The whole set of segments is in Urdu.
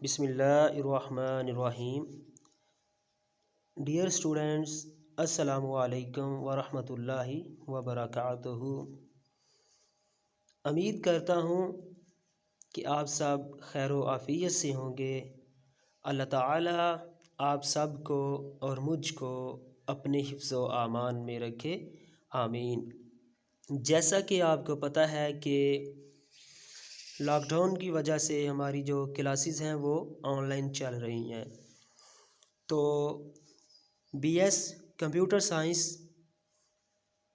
بسم اللہ الرحمن الرحیم۔ ڈیئر اسٹوڈنٹس، السلام علیکم ورحمۃ اللہ وبرکاتہ۔ امید کرتا ہوں کہ آپ سب خیر و عافیت سے ہوں گے۔ اللہ تعالی آپ سب کو اور مجھ کو اپنے حفظ و امان میں رکھے، آمین۔ جیسا کہ آپ کو پتہ ہے کہ لاک ڈاؤن کی وجہ سے ہماری جو کلاسز ہیں وہ آن لائن چل رہی ہیں، تو B S computer science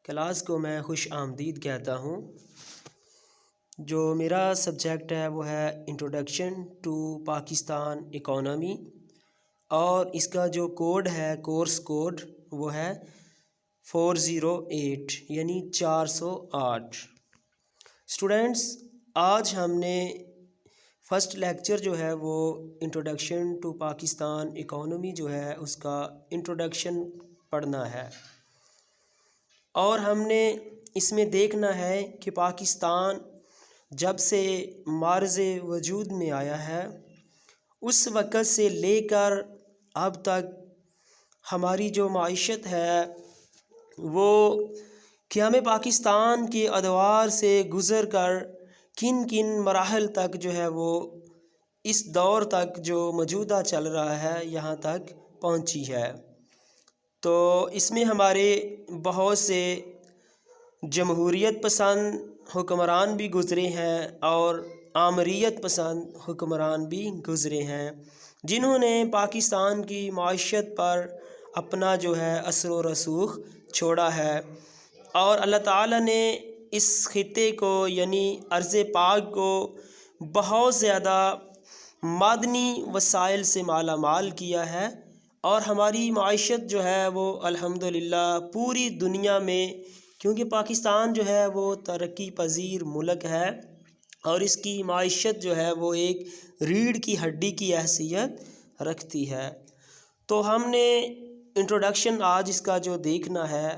class کو میں خوش آمدید کہتا ہوں۔ جو میرا سبجیکٹ ہے وہ ہے انٹروڈکشن ٹو پاکستان اکانومی، اور اس کا جو کوڈ ہے، کورس کوڈ، وہ ہے 408 یعنی 408۔ اسٹوڈنٹس، آج ہم نے فرسٹ لیکچر جو ہے وہ انٹروڈکشن ٹو پاکستان اکانومی جو ہے اس کا انٹروڈکشن پڑھنا ہے، اور ہم نے اس میں دیکھنا ہے کہ پاکستان جب سے معرض وجود میں آیا ہے اس وقت سے لے کر اب تک ہماری جو معیشت ہے وہ قیام پاکستان کے ادوار سے گزر کر کن کن مراحل تک جو ہے وہ اس دور تک جو موجودہ چل رہا ہے یہاں تک پہنچی ہے۔ تو اس میں ہمارے بہت سے جمہوریت پسند حکمران بھی گزرے ہیں اور آمریت پسند حکمران بھی گزرے ہیں، جنہوں نے پاکستان کی معیشت پر اپنا جو ہے اثر و رسوخ چھوڑا ہے، اور اللہ تعالیٰ نے اس خطے کو یعنی ارض پاک کو بہت زیادہ معدنی وسائل سے مالا مال کیا ہے، اور ہماری معیشت جو ہے وہ الحمدللہ پوری دنیا میں، کیونکہ پاکستان جو ہے وہ ترقی پذیر ملک ہے اور اس کی معیشت جو ہے وہ ایک ریڑھ کی ہڈی کی حیثیت رکھتی ہے۔ تو ہم نے انٹروڈکشن آج اس کا جو دیکھنا ہے،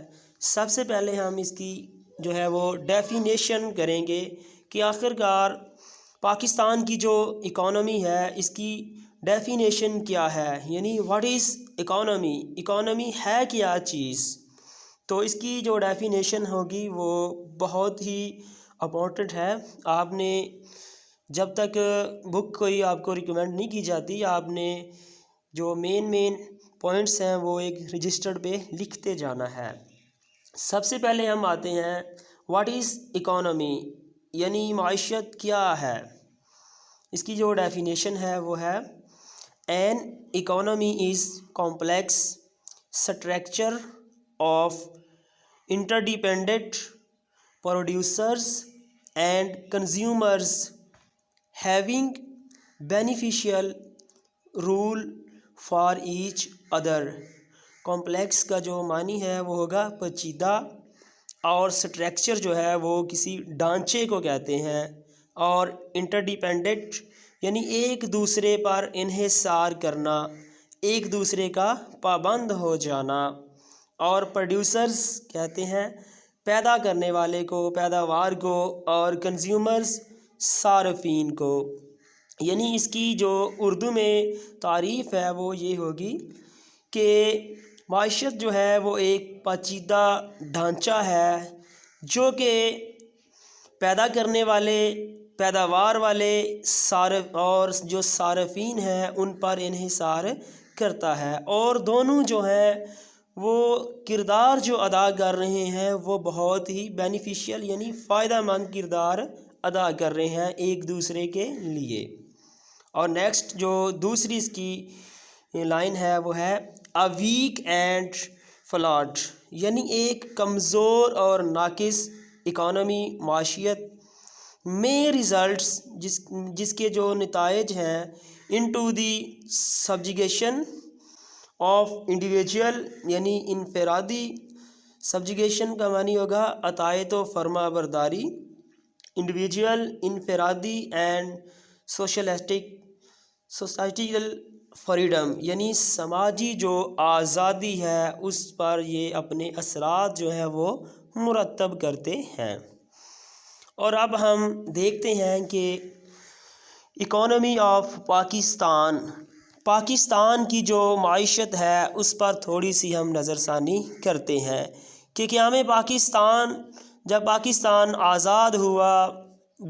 سب سے پہلے ہم اس کی جو ہے وہ ڈیفینیشن کریں گے کہ آخرکار پاکستان کی جو اکانومی ہے اس کی ڈیفینیشن کیا ہے، یعنی واٹ از اکانومی، اکانومی ہے کیا چیز۔ تو اس کی جو ڈیفینیشن ہوگی وہ بہت ہی امپورٹنٹ ہے۔ آپ نے جب تک بک کوئی آپ کو ریکمینڈ نہیں کی جاتی، آپ نے جو مین پوائنٹس ہیں وہ ایک رجسٹرڈ پہ لکھتے جانا ہے۔ سب سے پہلے ہم آتے ہیں واٹ از اکانومی، یعنی معیشت کیا ہے۔ اس کی جو ڈیفینیشن ہے وہ ہے an economy is complex structure of interdependent producers and consumers having beneficial role for each other. Complex کا جو معنی ہے وہ ہوگا پیچیدہ، اور سٹرکچر جو ہے وہ کسی ڈھانچے کو کہتے ہیں، اور انٹرڈیپینڈنٹ یعنی ایک دوسرے پر انحصار کرنا، ایک دوسرے کا پابند ہو جانا، اور پروڈیوسرز کہتے ہیں پیدا کرنے والے کو، پیداوار کو، اور کنزیومرز صارفین کو۔ یعنی اس کی جو اردو میں تعریف ہے وہ یہ ہوگی کہ معیشت جو ہے وہ ایک پیچیدہ ڈھانچہ ہے جو کہ پیدا کرنے والے، پیداوار والے، صارف اور جو صارفین ہیں ان پر انحصار کرتا ہے، اور دونوں جو ہیں وہ کردار جو ادا کر رہے ہیں وہ بہت ہی بینیفیشیل یعنی فائدہ مند کردار ادا کر رہے ہیں ایک دوسرے کے لیے۔ اور نیکسٹ جو دوسری اس کی لائن ہے وہ ہے اے ویک اینڈ فلاٹ، یعنی ایک کمزور اور ناقص اکانومی معیشت میں ریزلٹس جس کے جو نتائج ہیں انٹو دی سبجیگیشن آف انڈیویجول، یعنی انفرادی، سبجیگیشن کا معنی ہوگا اطاعت و فرما برداری، انڈیویجول انفرادی، اینڈ سوسائٹیل فریڈم، یعنی سماجی جو آزادی ہے اس پر یہ اپنے اثرات جو ہے وہ مرتب کرتے ہیں۔ اور اب ہم دیکھتے ہیں کہ اکانومی آف پاکستان، پاکستان کی جو معیشت ہے اس پر تھوڑی سی ہم نظر ثانی کرتے ہیں کہ قیام پاکستان، جب پاکستان آزاد ہوا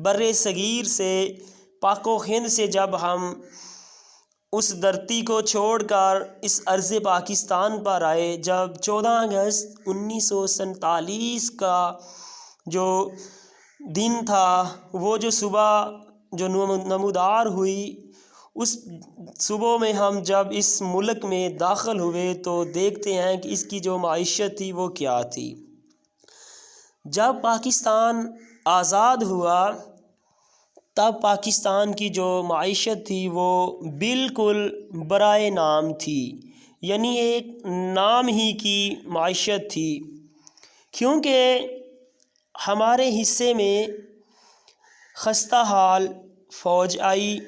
بر صغیر سے، پاک و ہند سے، جب ہم اس دھرتی کو چھوڑ کر اس ارض پاکستان پر آئے، جب 14 اگست 1947 کا جو دن تھا، وہ جو صبح جو نمودار ہوئی، اس صبح میں ہم جب اس ملک میں داخل ہوئے تو دیکھتے ہیں کہ اس کی جو معیشت تھی وہ کیا تھی۔ جب پاکستان آزاد ہوا تب پاکستان کی جو معیشت تھی وہ بالکل برائے نام تھی، یعنی ایک نام ہی کی معیشت تھی، کیونکہ ہمارے حصے میں خستہ حال فوج آئی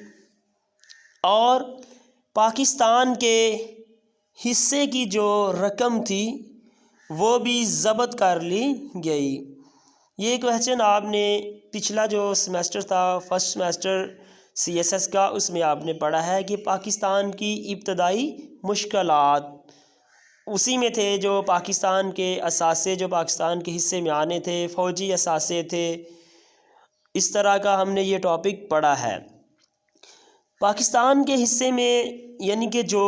اور پاکستان کے حصے کی جو رقم تھی وہ بھی ضبط کر لی گئی۔ یہ ایک کویسچن آپ نے پچھلا جو سیمیسٹر تھا، فرسٹ سیمیسٹر CSS کا، اس میں آپ نے پڑھا ہے کہ پاکستان کی ابتدائی مشکلات، اسی میں تھے جو پاکستان کے اثاثے جو پاکستان کے حصے میں آنے تھے، فوجی اثاثے تھے، اس طرح کا ہم نے یہ ٹاپک پڑھا ہے۔ پاکستان کے حصے میں یعنی کہ جو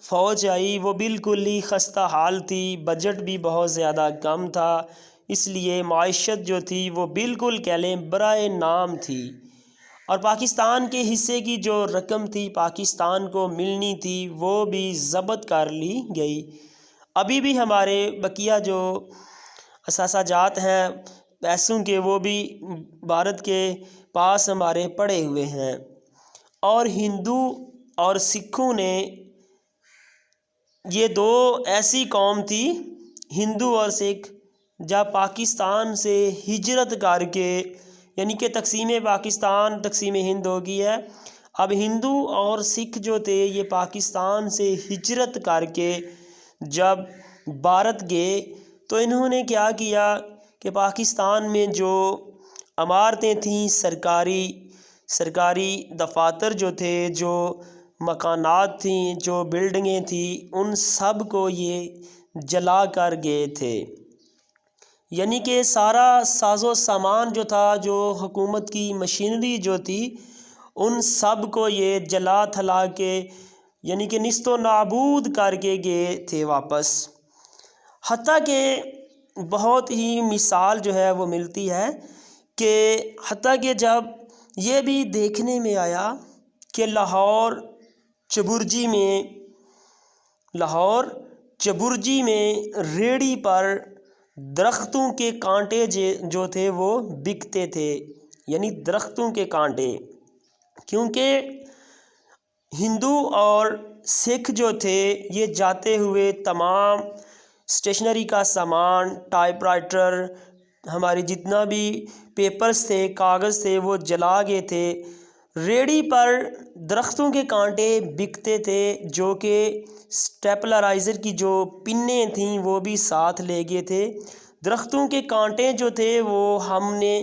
فوج آئی وہ بالکل ہی خستہ حال تھی، بجٹ بھی بہت زیادہ کم تھا، اس لیے معیشت جو تھی وہ بالکل کہہ لیں برائے نام تھی، اور پاکستان کے حصے کی جو رقم تھی پاکستان کو ملنی تھی وہ بھی ضبط کر لی گئی۔ ابھی بھی ہمارے بقیہ جو اثاثہ جات ہیں پیسوں کے وہ بھی بھارت کے پاس ہمارے پڑے ہوئے ہیں، اور ہندو اور سکھوں نے، یہ دو ایسی قوم تھی ہندو اور سکھ، جب پاکستان سے ہجرت کر کے، یعنی کہ تقسیم پاکستان تقسیم ہند ہو گئی ہے، اب ہندو اور سکھ جو تھے یہ پاکستان سے ہجرت کر کے جب بھارت گئے تو انہوں نے کیا کیا کہ پاکستان میں جو عمارتیں تھیں، سرکاری دفاتر جو تھے، جو مکانات تھیں، جو بلڈنگیں تھیں، ان سب کو یہ جلا کر گئے تھے، یعنی کہ سارا ساز و سامان جو تھا، جو حکومت کی مشینری جو تھی، ان سب کو یہ جلا تھلا کے یعنی کہ نیست و نابود کر کے گئے تھے واپس۔ حتیٰ کہ بہت ہی مثال جو ہے وہ ملتی ہے کہ حتیٰ کہ جب یہ بھی دیکھنے میں آیا کہ لاہور چبرجی میں ریڑھی پر درختوں کے کانٹے جو تھے وہ بکتے تھے، یعنی درختوں کے کانٹے، کیونکہ ہندو اور سکھ جو تھے یہ جاتے ہوئے تمام اسٹیشنری کا سامان، ٹائپ رائٹر، ہمارے جتنا بھی پیپرز تھے، کاغذ تھے، وہ جلا گئے تھے۔ ریڑھی پر درختوں کے کانٹے بکتے تھے، جو کہ اسٹیپلرائزر کی جو پنیں تھیں وہ بھی ساتھ لے گئے تھے۔ درختوں کے کانٹے جو تھے وہ ہم نے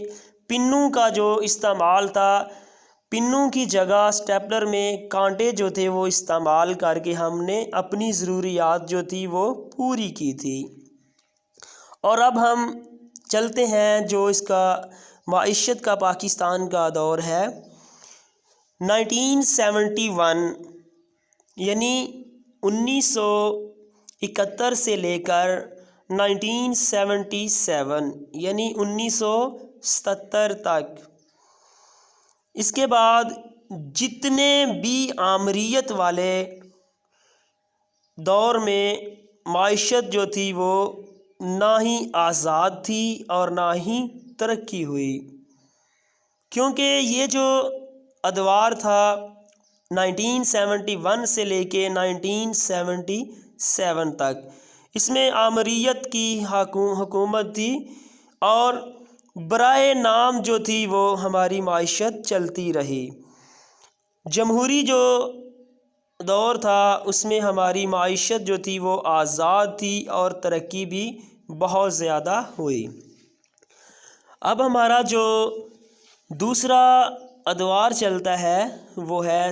پنوں کا جو استعمال تھا، پنوں کی جگہ اسٹیپلر میں کانٹے جو تھے وہ استعمال کر کے ہم نے اپنی ضروریات جو تھی وہ پوری کی تھی۔ اور اب ہم چلتے ہیں جو اس کا معیشت کا پاکستان کا دور ہے 1971، یعنی 1971 سے لے کر 1977 یعنی 1977 تک۔ اس کے بعد جتنے بھی آمریت والے دور میں معیشت جو تھی وہ نہ ہی آزاد تھی اور نہ ہی ترقی ہوئی، کیونکہ یہ جو ادوار تھا 1971 سے لے کے 1977 تک، اس میں آمریت کی حکومت تھی اور برائے نام جو تھی وہ ہماری معیشت چلتی رہی۔ جمہوری جو دور تھا اس میں ہماری معیشت جو تھی وہ آزاد تھی اور ترقی بھی بہت زیادہ ہوئی۔ اب ہمارا جو دوسرا ادوار چلتا ہے وہ ہے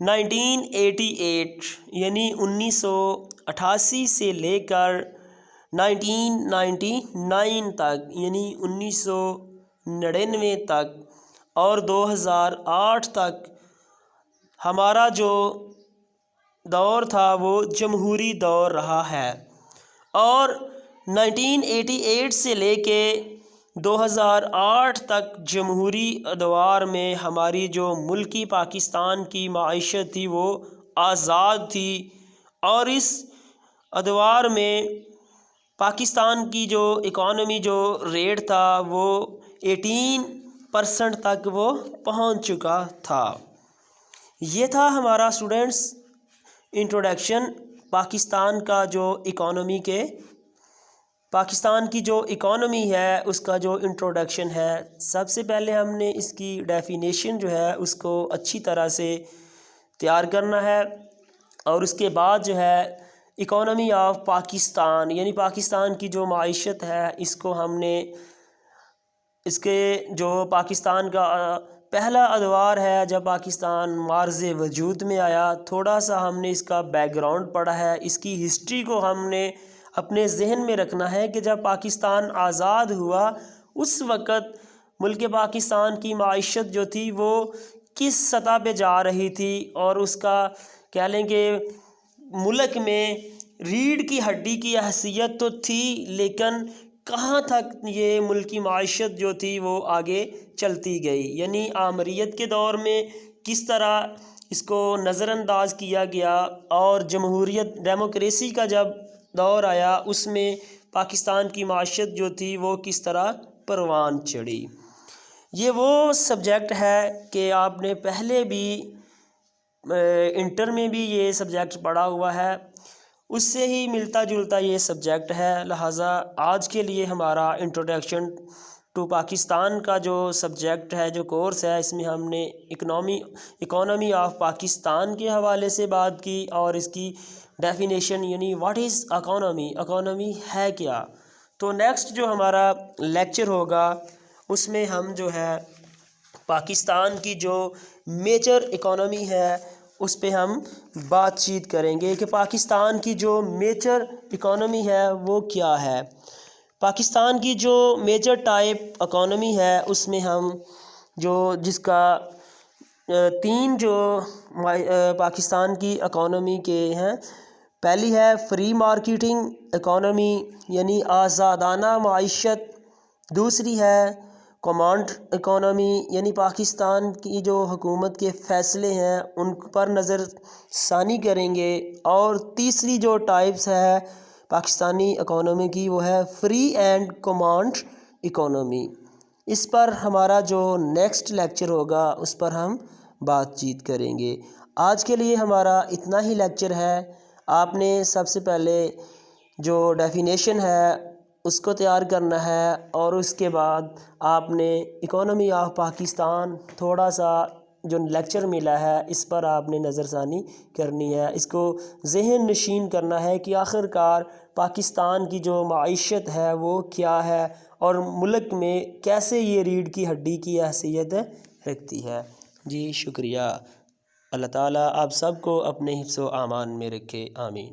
1988 یعنی 1988 سے لے کر 1999 تک یعنی 1999 تک اور 2008 تک ہمارا جو دور تھا وہ جمہوری دور رہا ہے، اور 1988 سے لے کے 2008 تک جمہوری ادوار میں ہماری جو ملکی پاکستان کی معیشت تھی وہ آزاد تھی، اور اس ادوار میں پاکستان کی جو اکانومی جو ریٹ تھا وہ 18% تک وہ پہنچ چکا تھا۔ یہ تھا ہمارا اسٹوڈنٹس انٹروڈکشن پاکستان کا جو پاکستان کی جو اکانومی ہے اس کا جو انٹروڈکشن ہے۔ سب سے پہلے ہم نے اس کی ڈیفینیشن جو ہے اس کو اچھی طرح سے تیار کرنا ہے، اور اس کے بعد جو ہے اکانومی آف پاکستان یعنی پاکستان کی جو معیشت ہے اس کو ہم نے اس کے جو پاکستان کا پہلا ادوار ہے جب پاکستان معرض وجود میں آیا، تھوڑا سا ہم نے اس کا بیک گراؤنڈ پڑھا ہے، اس کی ہسٹری کو ہم نے اپنے ذہن میں رکھنا ہے کہ جب پاکستان آزاد ہوا اس وقت ملک پاکستان کی معیشت جو تھی وہ کس سطح پہ جا رہی تھی، اور اس کا کہہ لیں کہ ملک میں ریڑھ کی ہڈی کی حیثیت تو تھی، لیکن کہاں تک یہ ملکی معیشت جو تھی وہ آگے چلتی گئی، یعنی آمریت کے دور میں کس طرح اس کو نظر انداز کیا گیا، اور جمہوریت ڈیموکریسی کا جب دور آیا اس میں پاکستان کی معیشت جو تھی وہ کس طرح پروان چڑھی۔ یہ وہ سبجیکٹ ہے کہ آپ نے پہلے بھی انٹر میں بھی یہ سبجیکٹ پڑھا ہوا ہے، اس سے ہی ملتا جلتا یہ سبجیکٹ ہے، لہٰذا آج کے لیے ہمارا انٹروڈکشن ٹو پاکستان کا جو سبجیکٹ ہے جو کورس ہے اس میں ہم نے اکانومی آف پاکستان کے حوالے سے بات کی، اور اس کی ڈیفینیشن یعنی واٹ از اکانومی ہے کیا۔ تو نیکسٹ جو ہمارا لیکچر ہوگا اس میں ہم جو ہے پاکستان کی جو میجر اکانومی ہے اس پہ ہم بات چیت کریں گے کہ پاکستان کی جو میجر اکانومی ہے وہ کیا ہے۔ پاکستان کی جو میجر ٹائپ اکانومی ہے اس میں ہم جس کا تین جو پاکستان کی اکانومی کے ہیں، پہلی ہے فری مارکیٹنگ اکانومی یعنی آزادانہ معیشت، دوسری ہے کمانڈ اکانومی یعنی پاکستان کی جو حکومت کے فیصلے ہیں ان پر نظر ثانی کریں گے، اور تیسری جو ٹائپس ہے پاکستانی اکانومی کی وہ ہے فری اینڈ کمانڈ اکانومی۔ اس پر ہمارا جو نیکسٹ لیکچر ہوگا اس پر ہم بات چیت کریں گے۔ آج کے لیے ہمارا اتنا ہی لیکچر ہے۔ آپ نے سب سے پہلے جو ڈیفینیشن ہے اس کو تیار کرنا ہے، اور اس کے بعد آپ نے اکانومی آف پاکستان تھوڑا سا جو لیکچر ملا ہے اس پر آپ نے نظر ثانی کرنی ہے، اس کو ذہن نشین کرنا ہے کہ آخر کار پاکستان کی جو معیشت ہے وہ کیا ہے، اور ملک میں کیسے یہ ریڑھ کی ہڈی کی حیثیت رکھتی ہے۔ جی شکریہ۔ اللہ تعالیٰ آپ سب کو اپنے حفظ و امان میں رکھے، آمین۔